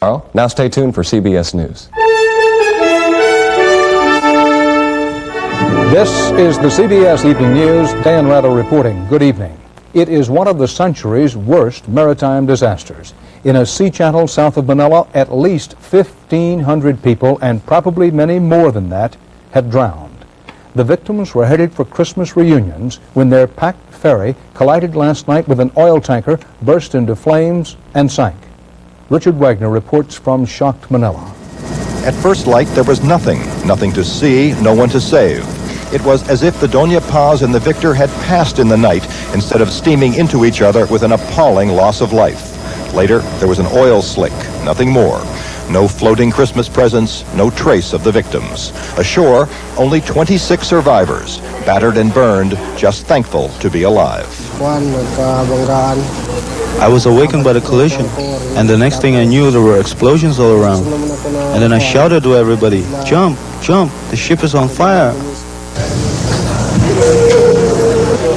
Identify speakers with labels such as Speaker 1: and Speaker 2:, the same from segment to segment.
Speaker 1: Now stay tuned for CBS News.
Speaker 2: This is the CBS Evening News. Dan Rattle reporting. Good evening. It is one of the century's worst maritime disasters. In a sea channel south of Manila, at least 1,500 people, and probably many more than that, have drowned. The victims were headed for Christmas reunions when their packed ferry collided last night with an oil tanker, burst into flames, and sank. Richard Wagner reports from shocked Manila.
Speaker 3: At first light, there was nothing to see, no one to save. It was as if the Doña Paz and the Victor had passed in the night instead of steaming into each other with an appalling loss of life. Later, there was an oil slick, nothing more. No floating Christmas presents, no trace of the victims. Ashore, only 26 survivors, battered and burned, just thankful to be alive.
Speaker 4: I was awakened by the collision, and the next thing I knew, there were explosions all around. And then I shouted to everybody, "Jump, jump, the ship is on fire."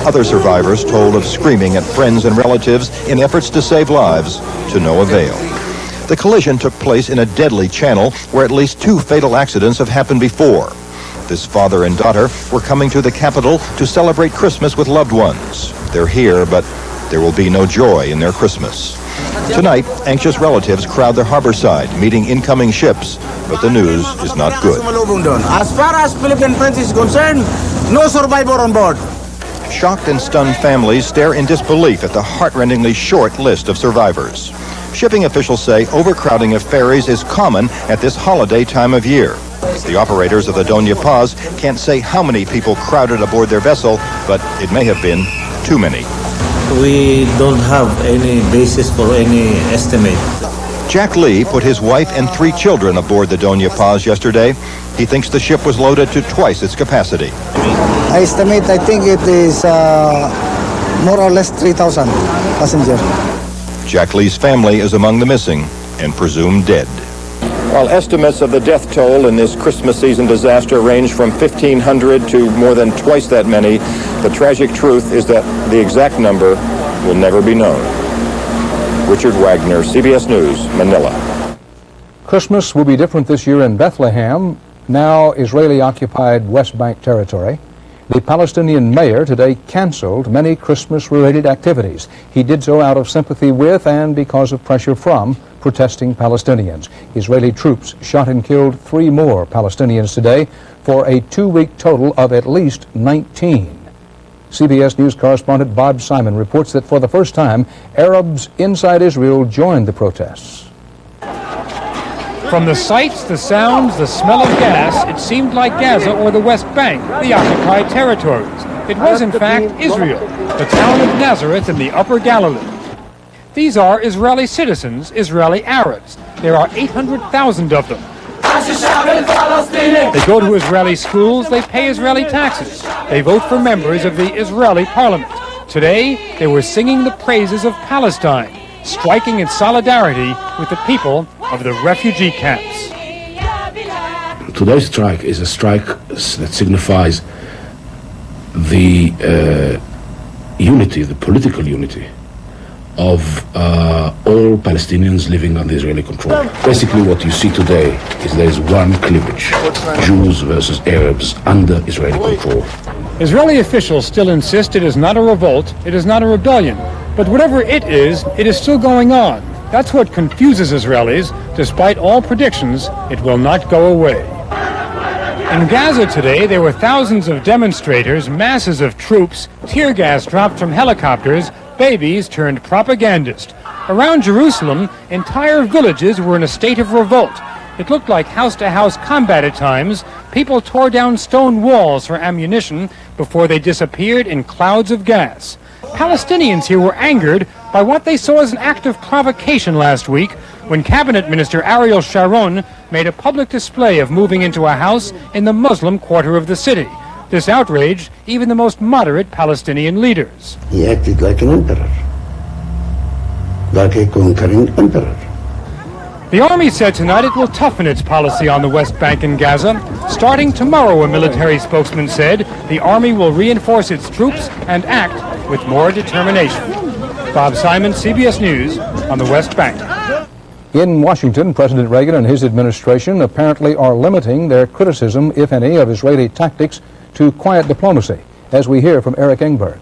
Speaker 3: Other survivors told of screaming at friends and relatives in efforts to save lives, to no avail. The collision took place in a deadly channel where at least 2 fatal accidents have happened before. This father and daughter were coming to the capital to celebrate Christmas with loved ones. They're here, but there will be no joy in their Christmas. Tonight, anxious relatives crowd the harbor side, meeting incoming ships, but the news is not good.
Speaker 5: As far as Philippine Prince is concerned, no survivor on board.
Speaker 3: Shocked and stunned families stare in disbelief at the heart-rendingly short list of survivors. Shipping officials say overcrowding of ferries is common at this holiday time of year. The operators of the Doña Paz can't say how many people crowded aboard their vessel, but it may have been too many.
Speaker 6: We don't have any basis for any estimate.
Speaker 3: Jack Lee put his wife and 3 children aboard the Doña Paz yesterday. He thinks the ship was loaded to twice its capacity.
Speaker 7: I estimate, I think it is more or less 3,000 passengers.
Speaker 3: Jack Lee's family is among the missing and presumed dead. While estimates of the death toll in this Christmas season disaster range from 1,500 to more than twice that many, the tragic truth is that the exact number will never be known. Richard Wagner, CBS News, Manila.
Speaker 2: Christmas will be different this year in Bethlehem, now Israeli-occupied West Bank territory. The Palestinian mayor today canceled many Christmas-related activities. He did so out of sympathy with and because of pressure from protesting Palestinians. Israeli troops shot and killed 3 more Palestinians today for a 2-week total of at least 19. CBS News correspondent Bob Simon reports that for the first time, Arabs inside Israel joined the protests.
Speaker 8: From the sights, the sounds, the smell of gas, it seemed like Gaza or the West Bank, the occupied territories. It was, in fact, Israel, the town of Nazareth in the Upper Galilee. These are Israeli citizens, Israeli Arabs. There are 800,000 of them. They go to Israeli schools, they pay Israeli taxes. They vote for members of the Israeli parliament. Today, they were singing the praises of Palestine, striking in solidarity with the people of the refugee camps.
Speaker 9: Today's strike is a strike that signifies the unity, the political unity of all Palestinians living under Israeli control. Basically what you see today is there is one cleavage, Jews versus Arabs under Israeli control.
Speaker 8: Israeli officials still insist it is not a revolt, it is not a rebellion. But whatever it is still going on. That's what confuses Israelis. Despite all predictions, it will not go away. In Gaza today, there were thousands of demonstrators, masses of troops, tear gas dropped from helicopters, babies turned propagandists. Around Jerusalem, entire villages were in a state of revolt. It looked like house-to-house combat at times. People tore down stone walls for ammunition before they disappeared in clouds of gas. Palestinians here were angered by what they saw as an act of provocation last week when Cabinet Minister Ariel Sharon made a public display of moving into a house in the Muslim quarter of the city. This outraged even the most moderate Palestinian leaders.
Speaker 7: He acted like an emperor, like a conquering emperor.
Speaker 8: The army said tonight it will toughen its policy on the West Bank and Gaza. Starting tomorrow, a military spokesman said, the army will reinforce its troops and act with more determination. Bob Simon, CBS News, on the West Bank.
Speaker 2: In Washington, President Reagan and his administration apparently are limiting their criticism, if any, of Israeli tactics to quiet diplomacy, as we hear from Eric Engberg.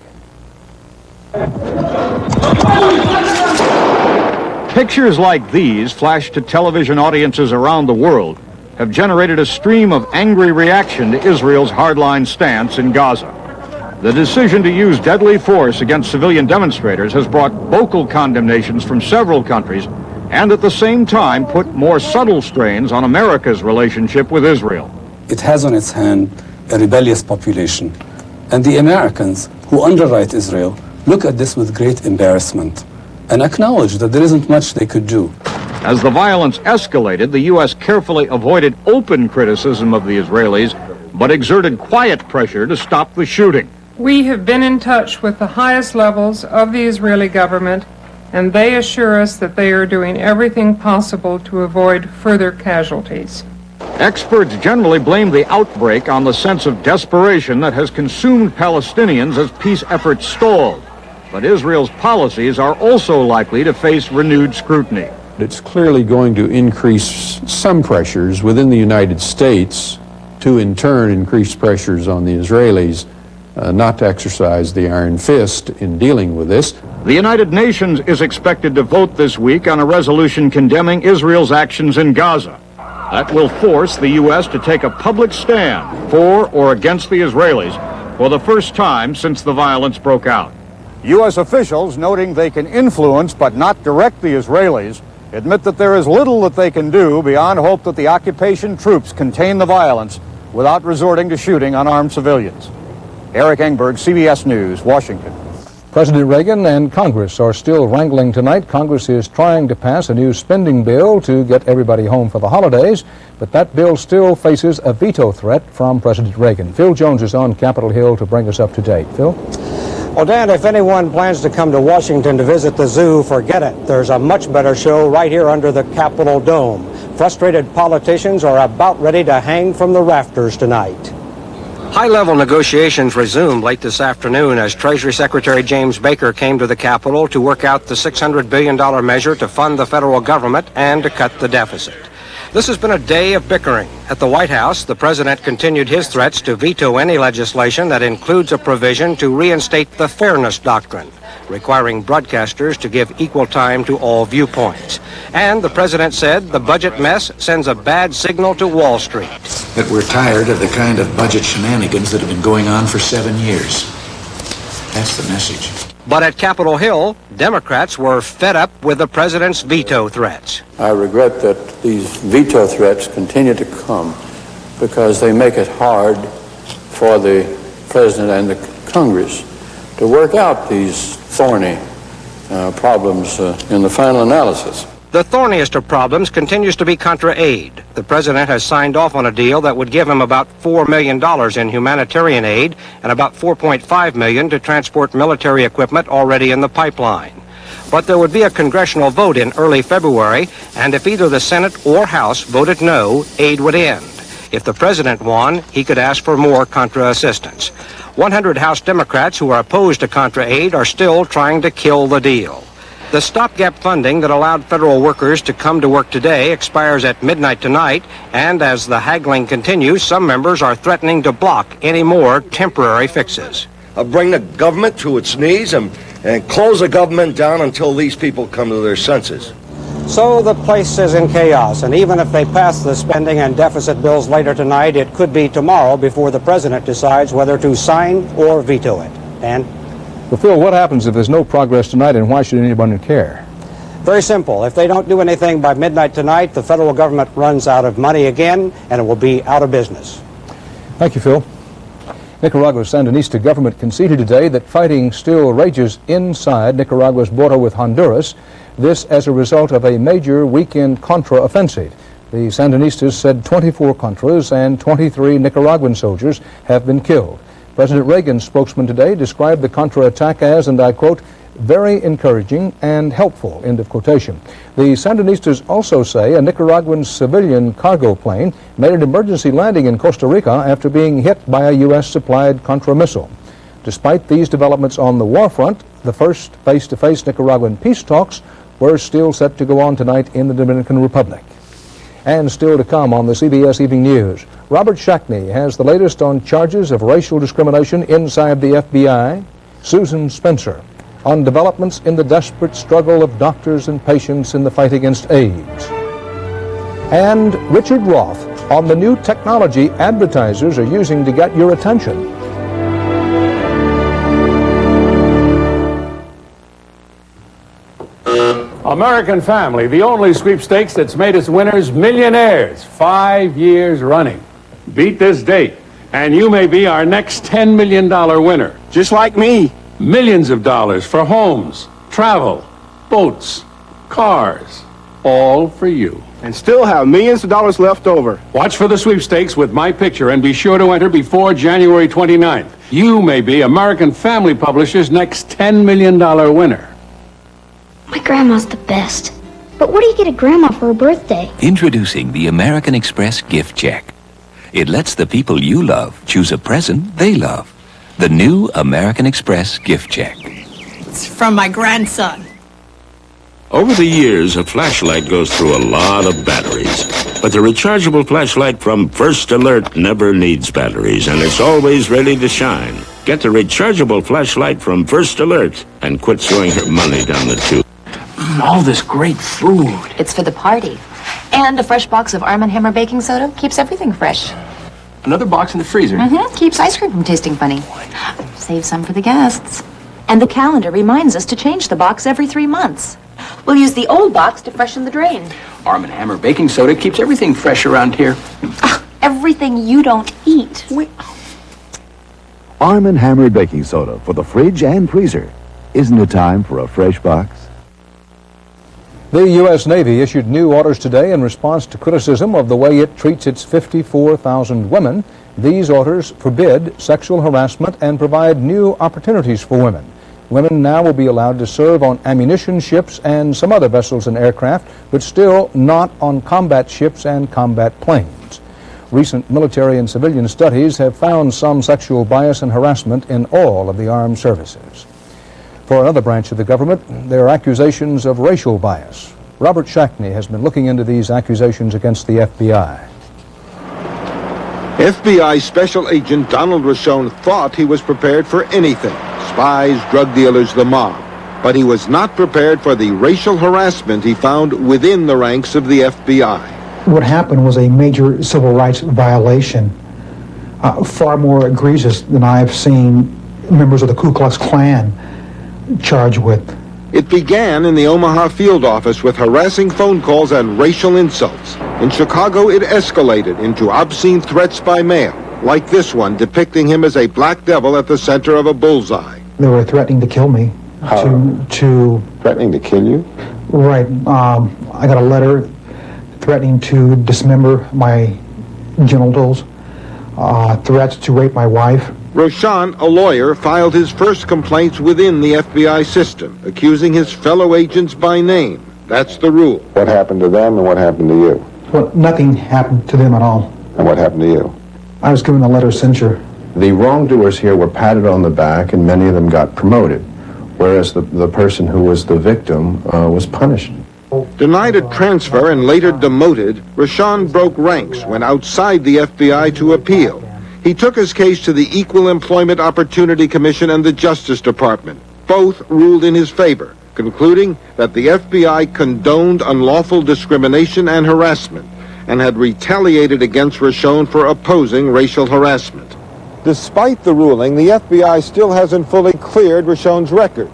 Speaker 10: Pictures like these, flashed to television audiences around the world, have generated a stream of angry reaction to Israel's hardline stance in Gaza. The decision to use deadly force against civilian demonstrators has brought vocal condemnations from several countries and at the same time put more subtle strains on America's relationship with Israel.
Speaker 11: It has on its hand a rebellious population, and the Americans who underwrite Israel look at this with great embarrassment and acknowledge that there isn't much they could do.
Speaker 10: As the violence escalated, the U.S. carefully avoided open criticism of the Israelis, but exerted quiet pressure to stop the shooting.
Speaker 12: We have been in touch with the highest levels of the Israeli government, and they assure us that they are doing everything possible to avoid further casualties.
Speaker 10: Experts generally blame the outbreak on the sense of desperation that has consumed Palestinians as peace efforts stalled. But Israel's policies are also likely to face renewed scrutiny.
Speaker 13: It's clearly going to increase some pressures within the United States to in turn increase pressures on the Israelis not to exercise the iron fist in dealing with this.
Speaker 10: The United Nations is expected to vote this week on a resolution condemning Israel's actions in Gaza. That will force the U.S. to take a public stand for or against the Israelis for the first time since the violence broke out.
Speaker 5: U.S. officials, noting they can influence but not direct the Israelis, admit that there is little that they can do beyond hope that the occupation troops contain the violence without resorting to shooting unarmed civilians. Eric Engberg, CBS News, Washington.
Speaker 2: President Reagan and Congress are still wrangling tonight. Congress is trying to pass a new spending bill to get everybody home for the holidays, but that bill still faces a veto threat from President Reagan. Phil Jones is on Capitol Hill to bring us up to date. Phil?
Speaker 14: Well, Dan, if anyone plans to come to Washington to visit the zoo, forget it. There's a much better show right here under the Capitol Dome. Frustrated politicians are about ready to hang from the rafters tonight.
Speaker 15: High-level negotiations resumed late this afternoon as Treasury Secretary James Baker came to the Capitol to work out the $600 billion measure to fund the federal government and to cut the deficit. This has been a day of bickering. At the White House, the president continued his threats to veto any legislation that includes a provision to reinstate the Fairness Doctrine, requiring broadcasters to give equal time to all viewpoints. And the president said the budget mess sends a bad signal to Wall Street.
Speaker 16: That we're tired of the kind of budget shenanigans that have been going on for 7 years. That's the message.
Speaker 15: But at Capitol Hill, Democrats were fed up with the president's veto threats.
Speaker 17: I regret that these veto threats continue to come because they make it hard for the president and the Congress to work out these thorny problems in the final analysis.
Speaker 15: The thorniest of problems continues to be contra aid. The president has signed off on a deal that would give him about $4 million in humanitarian aid and about $4.5 million to transport military equipment already in the pipeline. But there would be a congressional vote in early February, and if either the Senate or House voted no, aid would end. If the president won, he could ask for more Contra assistance. 100 House Democrats who are opposed to Contra aid are still trying to kill the deal. The stopgap funding that allowed federal workers to come to work today expires at midnight tonight, and as the haggling continues, some members are threatening to block any more temporary fixes.
Speaker 18: Bring the government to its knees and close the government down until these people come to their senses.
Speaker 14: So the place is in chaos, and even if they pass the spending and deficit bills later tonight, it could be tomorrow before the president decides whether to sign or veto it. Dan?
Speaker 2: Well, Phil, what happens if there's no progress tonight, and why should anyone care?
Speaker 14: Very simple. If they don't do anything by midnight tonight, the federal government runs out of money again, and it will be out of business.
Speaker 2: Thank you, Phil. Nicaragua's Sandinista government conceded today that fighting still rages inside Nicaragua's border with Honduras, this as a result of a major weekend Contra offensive. The Sandinistas said 24 Contras and 23 Nicaraguan soldiers have been killed. President Reagan's spokesman today described the Contra attack as, and I quote, very encouraging and helpful, end of quotation. The Sandinistas also say a Nicaraguan civilian cargo plane made an emergency landing in Costa Rica after being hit by a U.S.-supplied Contra missile. Despite these developments on the war front, the first face-to-face Nicaraguan peace talks were still set to go on tonight in the Dominican Republic. And still to come on the CBS Evening News, Robert Shackney has the latest on charges of racial discrimination inside the FBI. Susan Spencer on developments in the desperate struggle of doctors and patients in the fight against AIDS. And Richard Roth on the new technology advertisers are using to get your attention.
Speaker 19: American Family, the only sweepstakes that's made its winners millionaires 5 years running. Beat this date, and you may be our next $10 million winner. Just like me. Millions of dollars for homes, travel, boats, cars, all for you. And still have millions of dollars left over. Watch for the sweepstakes with my picture and be sure to enter before January 29th. You may be American Family Publishers' next $10 million winner.
Speaker 20: My grandma's the best. But what do you get a grandma for her birthday?
Speaker 21: Introducing the American Express Gift Check. It lets the people you love choose a present they love. The new American Express Gift Check.
Speaker 22: It's from my grandson.
Speaker 9: Over the years, a flashlight goes through a lot of batteries. But the rechargeable flashlight from First Alert never needs batteries, and it's always ready to shine. Get the rechargeable flashlight from First Alert and quit throwing your money down the tube.
Speaker 23: All this great food.
Speaker 24: It's for the party. And a fresh box of Arm & Hammer baking soda keeps everything fresh.
Speaker 23: Another box in the freezer.
Speaker 24: Keeps ice cream from tasting funny. Save some for the guests. And the calendar reminds us to change the box every 3 months. We'll use the old box to freshen the drain.
Speaker 23: Arm & Hammer baking soda keeps everything fresh around here.
Speaker 24: Everything you don't eat.
Speaker 25: Arm & Hammer baking soda for the fridge and freezer. Isn't it time for a fresh box?
Speaker 2: The U.S. Navy issued new orders today in response to criticism of the way it treats its 54,000 women. These orders forbid sexual harassment and provide new opportunities for women. Women now will be allowed to serve on ammunition ships and some other vessels and aircraft, but still not on combat ships and combat planes. Recent military and civilian studies have found some sexual bias and harassment in all of the armed services. For another branch of the government, there are accusations of racial bias. Robert Shackney has been looking into these accusations against the FBI.
Speaker 26: FBI Special Agent Donald Rochon thought he was prepared for anything. Spies, drug dealers, the mob. But he was not prepared for the racial harassment he found within the ranks of the FBI.
Speaker 27: What happened was a major civil rights violation, far more egregious than I've seen members of the Ku Klux Klan charged with.
Speaker 26: It began in the Omaha field office with harassing phone calls and racial insults. In Chicago, it escalated into obscene threats by mail, like this one depicting him as a black devil at the center of a bullseye.
Speaker 27: They were threatening to kill me.
Speaker 26: Threatening to kill you?
Speaker 27: Right. I got a letter threatening to dismember my genitals, threats to rape my wife.
Speaker 26: Rochon, a lawyer, filed his first complaints within the FBI system, accusing his fellow agents by name. That's the rule.
Speaker 28: What happened to them and what happened to you?
Speaker 27: Well, nothing happened to them at all.
Speaker 28: And what happened to you?
Speaker 27: I was given a letter of censure.
Speaker 28: The wrongdoers here were patted on the back and many of them got promoted, whereas the person who was the victim was punished.
Speaker 26: Denied a transfer and later demoted, Rochon broke ranks, went outside the FBI to appeal. He took his case to the Equal Employment Opportunity Commission and the Justice Department. Both ruled in his favor, concluding that the FBI condoned unlawful discrimination and harassment and had retaliated against Rochon for opposing racial harassment. Despite the ruling, the FBI still hasn't fully cleared Rochon's record,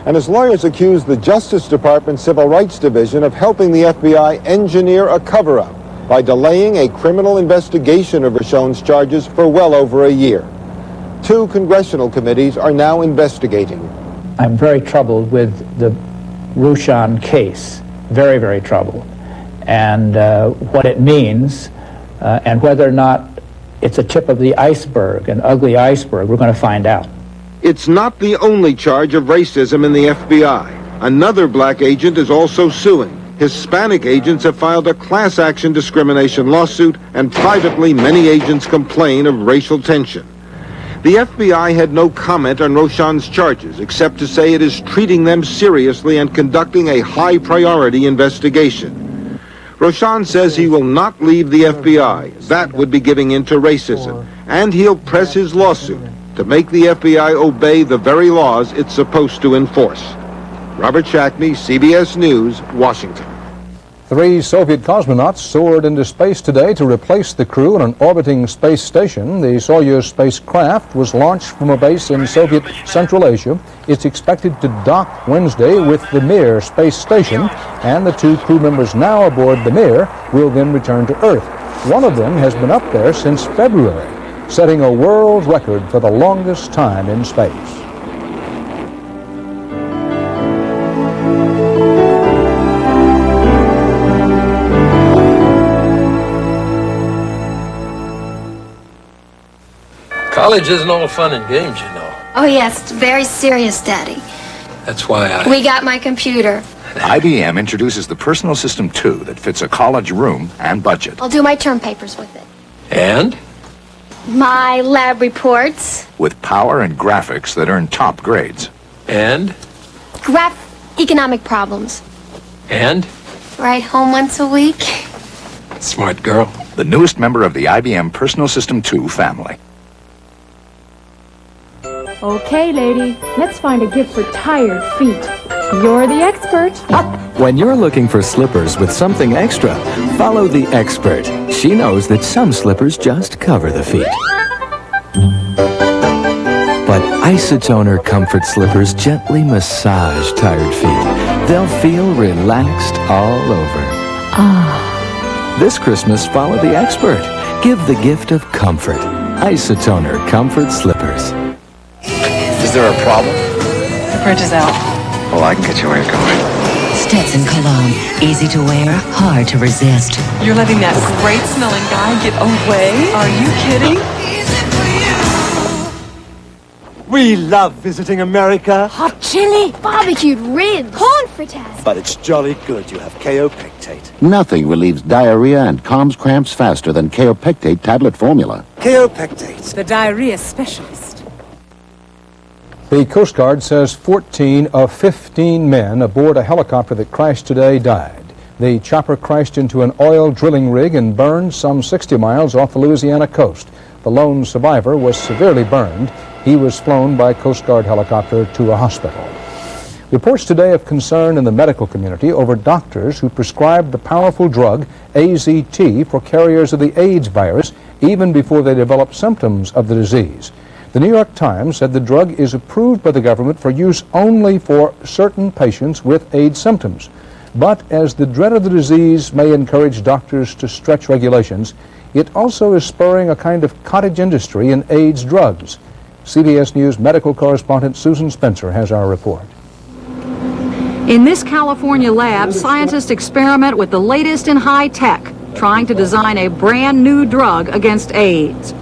Speaker 26: and his lawyers accuse the Justice Department Civil Rights Division of helping the FBI engineer a cover-up by delaying a criminal investigation of Rochon's charges for well over a year. 2 congressional committees are now investigating.
Speaker 29: I'm very troubled with the Rochon case, very, very troubled, and what it means, and whether or not it's a tip of the iceberg, an ugly iceberg, we're going to find out.
Speaker 26: It's not the only charge of racism in the FBI. Another black agent is also suing. Hispanic agents have filed a class action discrimination lawsuit, and privately many agents complain of racial tension. The FBI had no comment on Roshan's charges, except to say it is treating them seriously and conducting a high-priority investigation. Roshan says he will not leave the FBI. That would be giving in to racism. And he'll press his lawsuit to make the FBI obey the very laws it's supposed to enforce. Robert Shackney, CBS News, Washington.
Speaker 2: 3 Soviet cosmonauts soared into space today to replace the crew on an orbiting space station. The Soyuz spacecraft was launched from a base in Soviet Central Asia. It's expected to dock Wednesday with the Mir space station, and the 2 crew members now aboard the Mir will then return to Earth. One of them has been up there since February, setting a world record for the longest time in space.
Speaker 1: College isn't all fun and games, you know.
Speaker 3: Oh, yes, it's very serious, Daddy.
Speaker 1: That's why
Speaker 3: We got my computer.
Speaker 4: IBM introduces the Personal System 2 that fits a college room and budget.
Speaker 3: I'll do my term papers with it.
Speaker 1: And?
Speaker 3: My lab reports.
Speaker 4: With power and graphics that earn top grades.
Speaker 1: And?
Speaker 3: Economic problems.
Speaker 1: And?
Speaker 3: Ride home once a week.
Speaker 1: Smart girl.
Speaker 4: The newest member of the IBM Personal System 2 family.
Speaker 6: Okay, lady, let's find a gift for tired feet. You're the expert.
Speaker 7: When you're looking for slippers with something extra, follow the expert. She knows that some slippers just cover the feet. But Isotoner Comfort Slippers gently massage tired feet. They'll feel relaxed all over. This Christmas, follow the expert. Give the gift of comfort. Isotoner Comfort Slippers.
Speaker 8: Is there a problem?
Speaker 11: The fridge is out.
Speaker 8: Well, I can get you where you're going.
Speaker 11: Stetson Cologne. Easy to wear, hard to resist.
Speaker 22: You're letting that great smelling guy get away? Are you kidding?
Speaker 12: We love visiting America.
Speaker 3: Hot chili, barbecued ribs, corn fritters.
Speaker 12: But it's jolly good you have kaopectate.
Speaker 25: Nothing relieves diarrhea and calms cramps faster than kaopectate tablet formula.
Speaker 12: Kaopectate.
Speaker 22: The diarrhea specialist.
Speaker 2: The Coast Guard says 14 of 15 men aboard a helicopter that crashed today died. The chopper crashed into an oil drilling rig and burned some 60 miles off the Louisiana coast. The lone survivor was severely burned. He was flown by Coast Guard helicopter to a hospital. Reports today of concern in the medical community over doctors who prescribed the powerful drug AZT for carriers of the AIDS virus even before they develop symptoms of the disease. The New York Times said the drug is approved by the government for use only for certain patients with AIDS symptoms. But as the dread of the disease may encourage doctors to stretch regulations, it also is spurring a kind of cottage industry in AIDS drugs. CBS News medical correspondent Susan Spencer has our report.
Speaker 13: In this California lab, scientists experiment with the latest in high tech, trying to design a brand new drug against AIDS.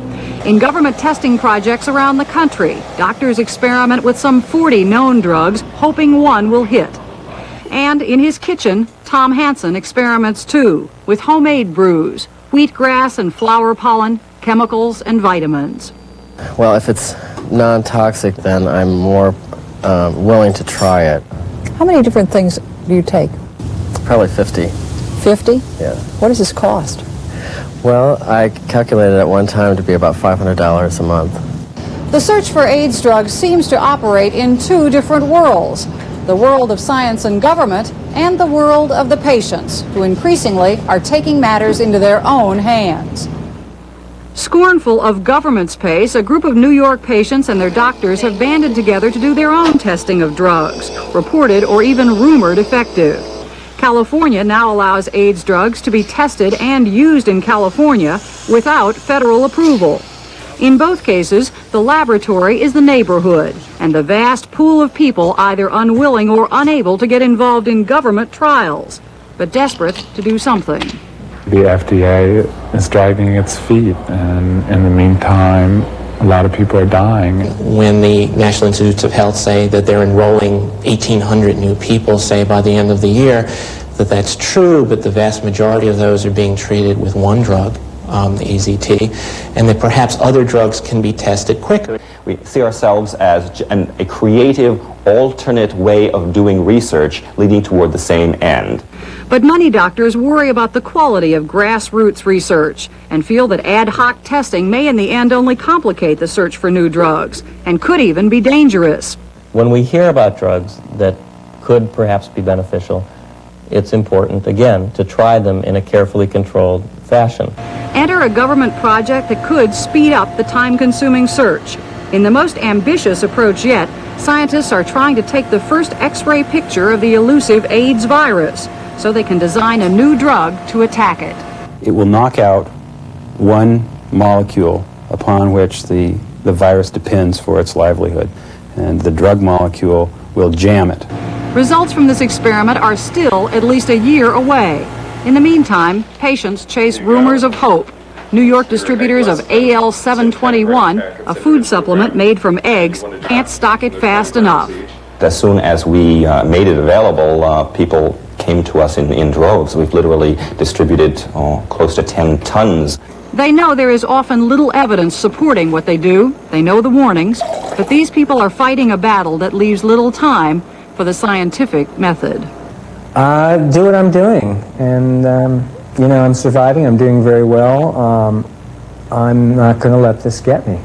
Speaker 13: In government testing projects around the country, doctors experiment with some 40 known drugs, hoping one will hit. And in his kitchen, Tom Hansen experiments too, with homemade brews, wheatgrass and flower pollen, chemicals and vitamins.
Speaker 30: Well, if it's non-toxic, then I'm more willing to try it.
Speaker 31: How many different things do you take?
Speaker 30: Probably 50.
Speaker 31: 50?
Speaker 30: Yeah.
Speaker 31: What does this cost?
Speaker 30: Well, I calculated at one time to be about $500 a month.
Speaker 13: The search for AIDS drugs seems to operate in two different worlds. The world of science and government and the world of the patients, who increasingly are taking matters into their own hands. Scornful of government's pace, a group of New York patients and their doctors have banded together to do their own testing of drugs, reported or even rumored effective. California now allows AIDS drugs to be tested and used in California without federal approval. In both cases, the laboratory is the neighborhood, and the vast pool of people either unwilling or unable to get involved in government trials, but desperate to do something.
Speaker 32: The FDA is dragging its feet, and in the meantime, a lot of people are dying.
Speaker 33: When the National Institutes of Health say that they're enrolling 1,800 new people, say, by the end of the year, that's true, but the vast majority of those are being treated with one drug, the EZT, and that perhaps other drugs can be tested quicker.
Speaker 5: We see ourselves as a creative, alternate way of doing research leading toward the same end.
Speaker 13: But many doctors worry about the quality of grassroots research and feel that ad hoc testing may in the end only complicate the search for new drugs and could even be dangerous.
Speaker 9: When we hear about drugs that could perhaps be beneficial, it's important, again, to try them in a carefully controlled fashion.
Speaker 13: Enter a government project that could speed up the time-consuming search. In the most ambitious approach yet, scientists are trying to take the first X-ray picture of the elusive AIDS virus so they can design a new drug to attack it.
Speaker 10: It will knock out one molecule upon which the virus depends for its livelihood, and the drug molecule will jam it.
Speaker 13: Results from this experiment are still at least a year away. In the meantime, patients chase rumors of hope. New York distributors of AL-721, a food supplement made from eggs, can't stock it fast enough.
Speaker 5: As soon as we made it available, people came to us in droves. We've literally distributed close to 10 tons.
Speaker 13: They know there is often little evidence supporting what they do. They know the warnings, but these people are fighting a battle that leaves little time for the scientific method.
Speaker 14: Do what I'm doing, and you know, I'm surviving. I'm doing very well. I'm not going to let this get me.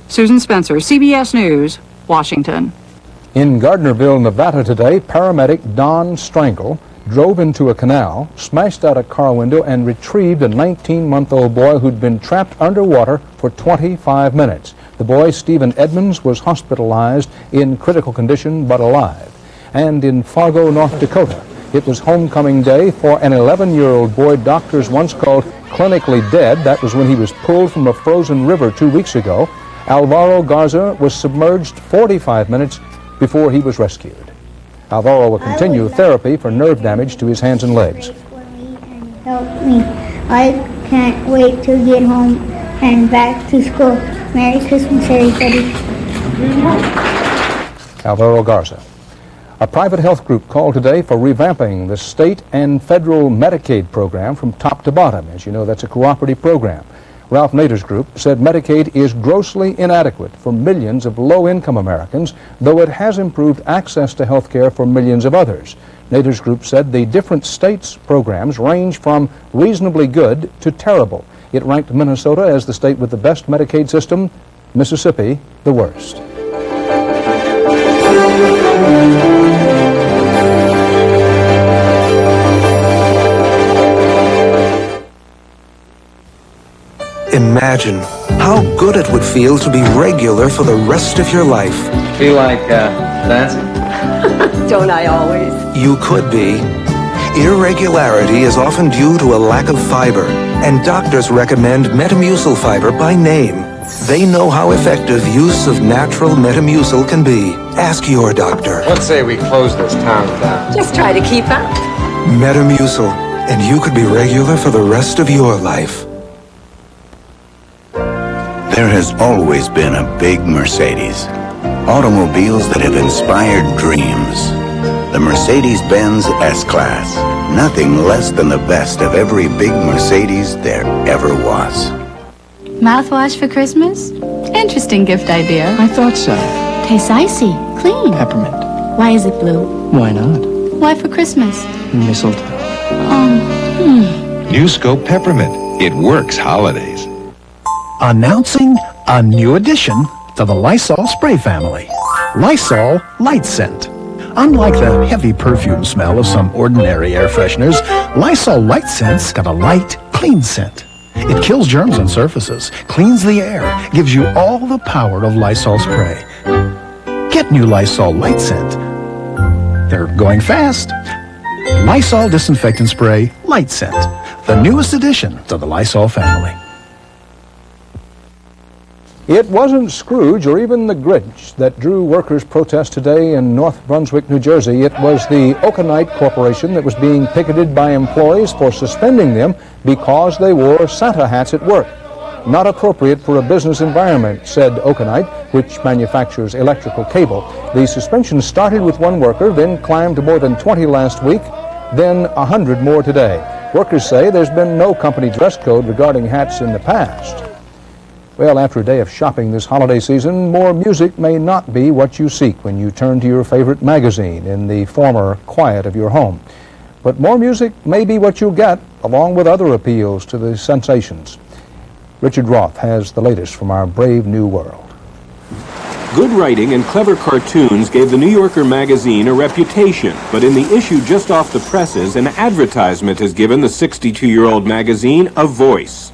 Speaker 13: Susan Spencer, CBS News, Washington.
Speaker 2: In Gardnerville, Nevada today, paramedic Don Strangle drove into a canal, smashed out a car window, and retrieved a 19-month-old boy who'd been trapped underwater for 25 minutes. The boy, Stephen Edmonds, was hospitalized in critical condition but alive. And in Fargo, North Dakota, it was homecoming day for an 11-year-old boy doctors once called clinically dead. That was when he was pulled from a frozen river 2 weeks ago. Alvaro Garza was submerged 45 minutes before he was rescued. Alvaro will continue therapy for nerve damage to his hands and legs.
Speaker 15: Help me. I can't wait to get home and back to school. Merry Christmas, everybody.
Speaker 2: Alvaro Garza. A private health group called today for revamping the state and federal Medicaid program from top to bottom. As you know, that's a cooperative program. Ralph Nader's group said Medicaid is grossly inadequate for millions of low-income Americans, though it has improved access to health care for millions of others. Nader's group said the different states' programs range from reasonably good to terrible. It ranked Minnesota as the state with the best Medicaid system, Mississippi the worst.
Speaker 16: Imagine how good it would feel to be regular for the rest of your life.
Speaker 17: Feel like dancing?
Speaker 15: Don't I always?
Speaker 16: You could be. Irregularity is often due to a lack of fiber, and doctors recommend Metamucil fiber by name. They know how effective use of natural Metamucil can be. Ask your doctor.
Speaker 17: Let's say we close this town down.
Speaker 15: Just try to keep up.
Speaker 16: Metamucil, and you could be regular for the rest of your life.
Speaker 18: There has always been a big Mercedes. Automobiles that have inspired dreams. The Mercedes-Benz S-Class. Nothing less than the best of every big Mercedes there ever was.
Speaker 19: Mouthwash for Christmas? Interesting gift idea.
Speaker 7: I thought so.
Speaker 19: Tastes icy, clean.
Speaker 7: Peppermint.
Speaker 19: Why is it blue?
Speaker 7: Why not?
Speaker 19: Why for Christmas?
Speaker 7: Mistletoe.
Speaker 4: New Scope Peppermint. It works holidays.
Speaker 20: Announcing a new addition to the Lysol spray family. Lysol Light Scent. Unlike the heavy perfume smell of some ordinary air fresheners, Lysol Light Scent's got a light, clean scent. It kills germs on surfaces, cleans the air, gives you all the power of Lysol spray. Get new Lysol Light Scent. They're going fast. Lysol Disinfectant Spray Light Scent, the newest addition to the Lysol family.
Speaker 2: It wasn't Scrooge or even the Grinch that drew workers' protest today in North Brunswick, New Jersey. It was the Okanite Corporation that was being picketed by employees for suspending them because they wore Santa hats at work. Not appropriate for a business environment, said Okanite, which manufactures electrical cable. The suspension started with one worker, then climbed to more than 20 last week, then 100 more today. Workers say there's been no company dress code regarding hats in the past. Well, after a day of shopping this holiday season, more music may not be what you seek when you turn to your favorite magazine in the former quiet of your home. But more music may be what you'll get, along with other appeals to the sensations. Richard Roth has the latest from our brave new world.
Speaker 1: Good writing and clever cartoons gave the New Yorker magazine a reputation, but in the issue just off the presses, an advertisement has given the 62-year-old magazine a voice.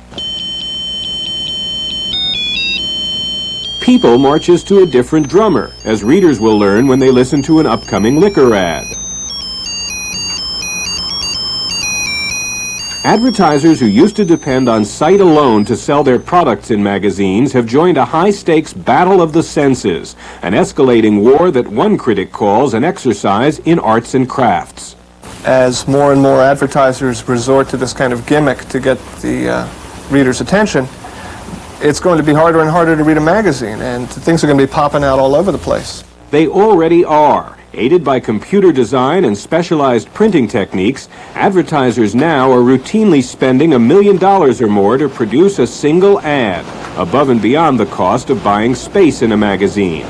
Speaker 1: People marches to a different drummer, as readers will learn when they listen to an upcoming liquor ad. Advertisers who used to depend on sight alone to sell their products in magazines have joined a high-stakes battle of the senses, an escalating war that one critic calls an exercise in arts and crafts.
Speaker 3: As more and more advertisers resort to this kind of gimmick to get the reader's attention, it's going to be harder and harder to read a magazine, and things are going to be popping out all over the place.
Speaker 1: They already are. Aided by computer design and specialized printing techniques, advertisers now are routinely spending $1 million or more to produce a single ad, above and beyond the cost of buying space in a magazine.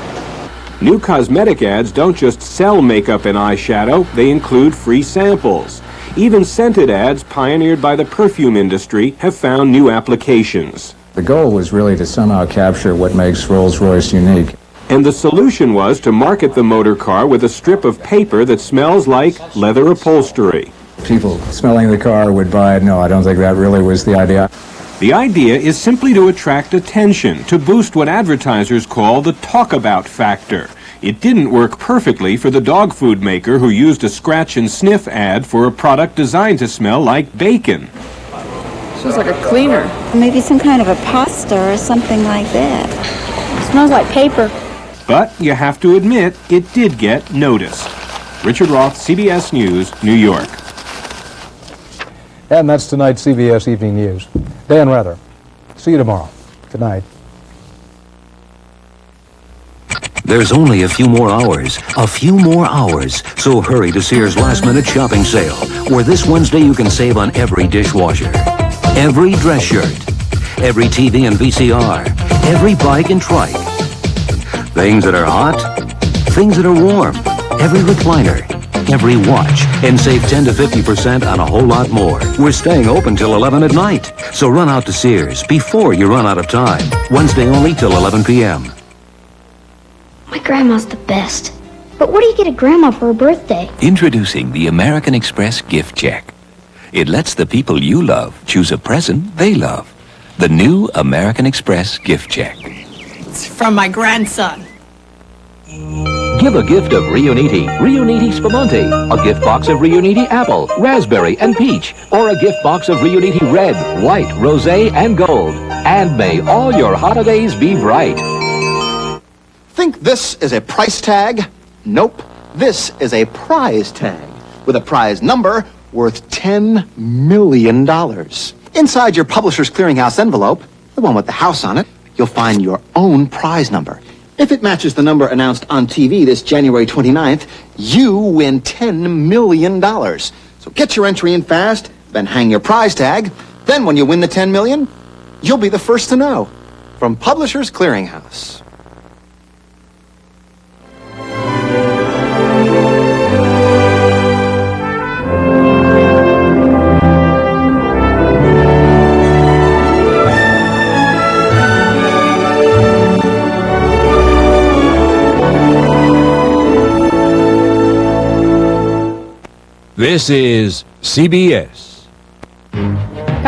Speaker 1: New cosmetic ads don't just sell makeup and eyeshadow, they include free samples. Even scented ads pioneered by the perfume industry have found new applications.
Speaker 6: The goal was really to somehow capture what makes Rolls-Royce unique.
Speaker 1: And the solution was to market the motor car with a strip of paper that smells like leather upholstery.
Speaker 6: People smelling the car would buy it. No, I don't think that really was the idea.
Speaker 1: The idea is simply to attract attention, to boost what advertisers call the talk-about factor. It didn't work perfectly for the dog food maker who used a scratch and sniff ad for a product designed to smell like bacon.
Speaker 8: Smells like a cleaner.
Speaker 11: Maybe some kind of a pasta or something like that. It smells like paper.
Speaker 1: But you have to admit, it did get noticed. Richard Roth, CBS News, New York.
Speaker 2: And that's tonight's CBS Evening News. Dan Rather. See you tomorrow. Good night.
Speaker 21: There's only a few more hours, so hurry to Sears last-minute shopping sale, where this Wednesday you can save on every dishwasher, every dress shirt, every TV and VCR, every bike and trike. Things that are hot, things that are warm, every recliner, every watch, and save 10 to 50% on a whole lot more. We're staying open till 11 at night, so run out to Sears before you run out of time. Wednesday only till 11 p.m.
Speaker 15: My grandma's the best. But what do you get a grandma for her birthday?
Speaker 23: Introducing the American Express Gift Check. It lets the people you love choose a present they love. The new American Express Gift Check.
Speaker 22: It's from my grandson.
Speaker 24: Give a gift of Riuniti Spumante, a gift box of Riuniti Apple, Raspberry, and Peach, or a gift box of Riuniti Red, White, Rosé, and Gold. And may all your holidays be bright.
Speaker 25: Think this is a price tag? Nope. This is a prize tag with a prize number worth $10 million. Inside your Publishers Clearinghouse envelope, the one with the house on it, you'll find your own prize number. If it matches the number announced on TV this January 29th, you win $10 million. So get your entry in fast, then hang your prize tag. Then when you win the $10 million, you'll be the first to know. From Publishers Clearinghouse.
Speaker 26: This is CBS.